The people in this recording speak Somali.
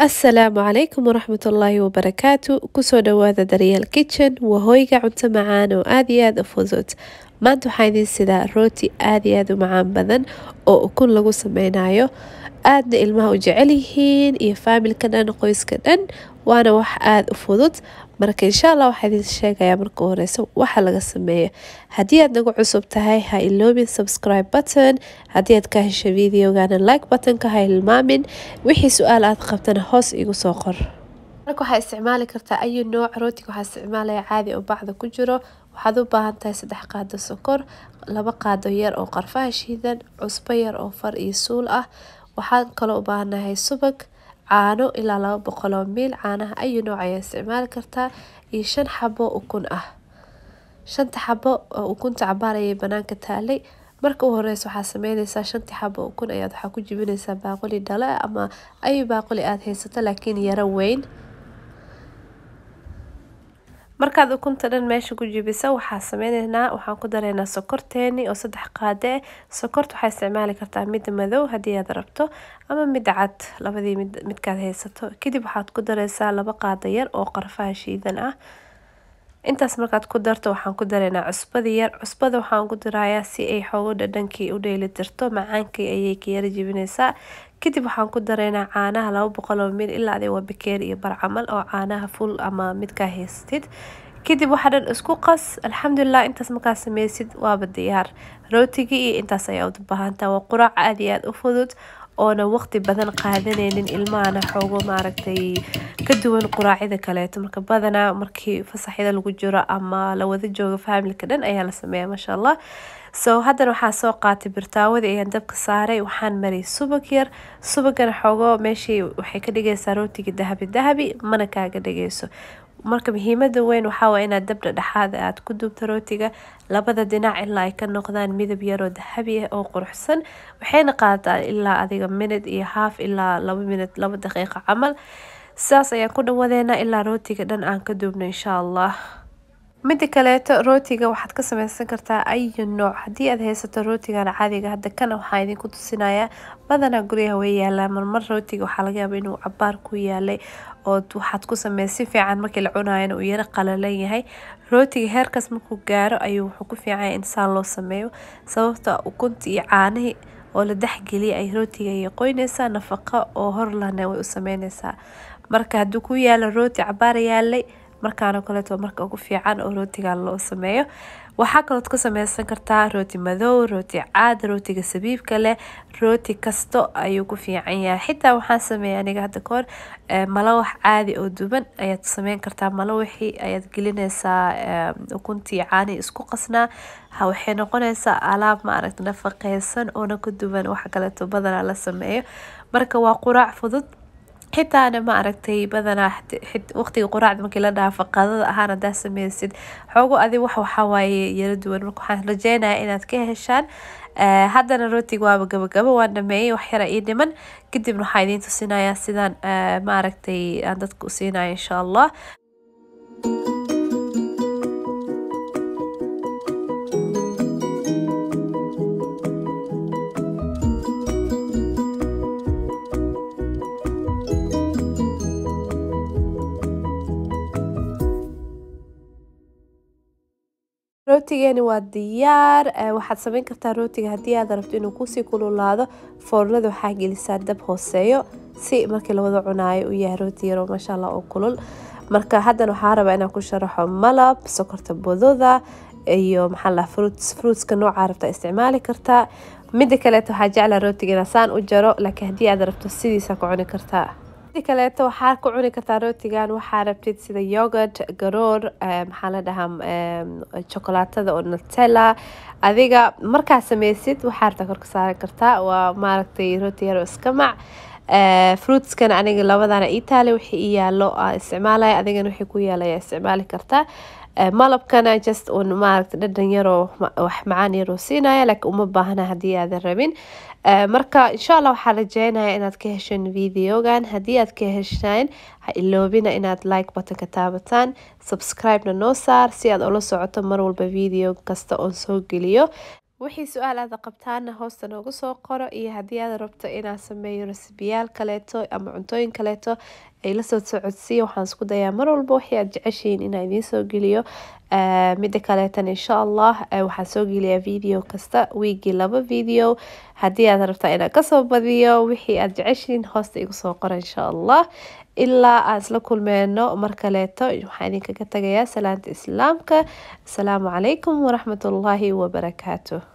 asalaamu calaykum waraxmatullaahi wabarakaatu kusoo dhawaada daryeel kitchen waa hooyga cunto macaan oo aad iyo aad u fudud maanta waxaa idiin sidaa rooti aad iyo aad u macaan badan oo ukun lagu sameynayo aadna ilmaha u jecel yihiin iyo faamilka dhan qoyska dhan waana wax aad u fudud marka insha allah waxaa idiin sheegayaa marka horeysa waxa laga sameeyo haddii aad nagu cusub tahay ha iloobin subscribe button haddii aad ka hesho videogana like buttonka ha ilmaamin wixii su-aal aad qabtana hoos igu soo qor marka waxaa isticmaali kartaa ayu nooc rootiga waxaa isticmaalaya caadi oo bacda ku jiro waxaad u baahan tahay 3 qaado sokor 2 qaado yar oo qarfaha shiidan cusbo yar oo far iyo suul ah waxaan kaloo u baahanahay subag caano ilaa 200 ml caanaha ayu nooc ayaa isticmaali kartaa iyo 5 xabo ukun ah 5 xabo ukunta cabaar ayay banaanka taalay marka u horeysa waxaa sameynaysaa 5 xabo ukun ayaad waxaa ku jibinaysaa baaquli dhalo ama ayu baaquli aad haysato laakiin yara weyn markaad ukunta dhan meesha ku jibisa waxaa sameynaynaa waxaan ku dareynaa sokorteeni oo 3 qaade sokorta waxaa isticmaali kartaa mid madow haddii aad rabto ama mid cad labadii midkaad haysato kadib waxaad ku dareysaa 2 qaado yar oo qarfaha shiidan ah intaas markaad ku darto waxaan ku dareynaa cusbada yar cusbada waxaan ku darayaa si ay xoogo dhadhankii u dheelitirto macaankii ayay ka yara jibinaysaa kadib waxaan ku dareynaa caanaha 200 ml ilaa ay bakeeri iyo bar camal oo caanaha full ama midka haystid kadib waxa dhan isku qas alxamdulillah intaas markaa sameysid waaba diyaar rootiga iyo intaas ayaa u baahantaa waa quraac aad iyo aad u fudud oona waqti badan qaadanaynin ilmaana xoogo maaragtay ka duwan quraacida kaleeto marka badanaa markii fasaxyada lagu jiro ama la wada joogo familka dhan ayaa la sameeyaa masha Allah soo haddana waxaa soo qaatay birtaawada ayaan dabka saaray waxaan mariyay subag yar subagana xoogo meeshii waxay ka dhigaysaa rootiga dahabi mana kaaga dhigayso marka muhiimada weyn waxaa waa inaad dab dhexaad aad ku dubto rootiga labada dhinac ilaa ay ka noqdaan midab yar oo dahabi ah oo quruxsan waxayna qaadataa ilaa adiga minute iyo half ilaa 2 minute 2 daqiiqo camal saas ayaan ku dhawadeena ilaa rootiga dhan aan ka dubno insha Allah midda kaleeto rootiga waxaad ka sameysan kartaa ayu nooc haddii aad haysato rootigan caadiga hadda kana waxaa idinku tusinayaa badanaa guryaha way yaalaan marmar rootiga waxaa laga yaabaa inuu cabaar ku yaalay oo waxaad ku sameysi fiican markii la cunaayana uu yara qalalan yahay rootiga heerkaas markuu gaaro ayuu wuxuu ku fiican yahay in saan loo sameeyo sababta ukunta iyo caanihii oo la dhexgeliyay ay rootiga ay qoynaysaa nafaqo oo hor lahna way u sameynaysaa marka hadduu ku yaalo rooti cabaar yaalay markaana kaleeto marka ugu fiican oo rootiga loo sameeyo waxaa kaloo ka sameysan kartaa rooti madow rooti caad rootiga sabiibka leh rooti kasto ayuu ku fiican yahay xitaa waxaan sameeyay aniga hadda koor malawax caadi oo duban ayaad sameyn kartaa malawaxii ayaad gelinaysaa ukuntii caani isku qasnaa waxay noqonaysaa alaab ma aragtay nafaqeysan oo ka duwan waxa kaleeto badanaa la sameeyo marka waa quraac fudud xitaa ana ma aragtay badanaa waqtiga quraacda markii la dhaafo qadada ahaan hadaa sameysid xoogo adi waxa waaye yara duwan marka waxaan rajeynayaa inaad ka heshaan haddana rootiga waaba gabagabo waan dhameeyay wax yara ii dhiman kadibna waxaa idiin tusinayaa sidaan ma aragtay aan dadka u siinayo insha Allah rootigeeni waa diyaar waxaad sameyn kartaa rootiga haddii aad rabto inuu kusii kululaado foornada waxaa gelisaa dab hooseeyo si markii la wada cunaayo uu yahay rooti yar oo masha Allah oo kulul marka haddana waxaa rabaa inaan ku sharaxo malab sokorta budada iyo maxaa la fruitska nooca rabta isticmaali kartaa midda kaleeto waxaa jeclaa rootiga saan u jaro laakiin haddii aad rabto sidiisa ku cuni kartaa kaleeto waxaa ku cuni kartaa rootigan waxaa rabtid sida yogurt garoor maxaa la dhahaa chocolaatada oo Nutella adiga markaa sameysid waxaa rabtaa kor ka saaran kartaa waa maaragtay rooti yar oo iska mac fruitskan aniga labadana Italy wixii yaalo isticmaalaya adigana wixii ku yaalaya isticmaali kartaa malabkana just on maaragtay dhadhan yaroo wax macaan yaroo siinaya laakiin uma baahna haddii aadan rabin marka insha Allah waxaan rajeynayaa inaad ka hesheen videogan haddii aad ka heshaan ha iloobina inaad like button ka taabataan subscribe na noo saar si aad ula socoto mar walba video kasta oo soo geliyo wixii su-aal aad qabtaana hoosta noogu soo qoro iyo haddii aad rabto inaan sameeyo rasibiyaal kaleeto ama cuntooyin kaleeto ay la soo socodsiiyo waxaan isku dayaa mar walba wixii aad jeceshiin inaan idiin soo geliyo mida kaleetan insha allah waxaan soo geliyaa video kasta wiigii 2 video haddii aad rabtaa inaan kasoo badiyo wixii aad jeceshiin hoosta igu soo qora insha allah ilaa aan isla kulmeyno mar kaleeto waxaan idinkaga tagayaa salaanta islaamka asalaamu calaykum waraxmatullaahi wabarakaatuh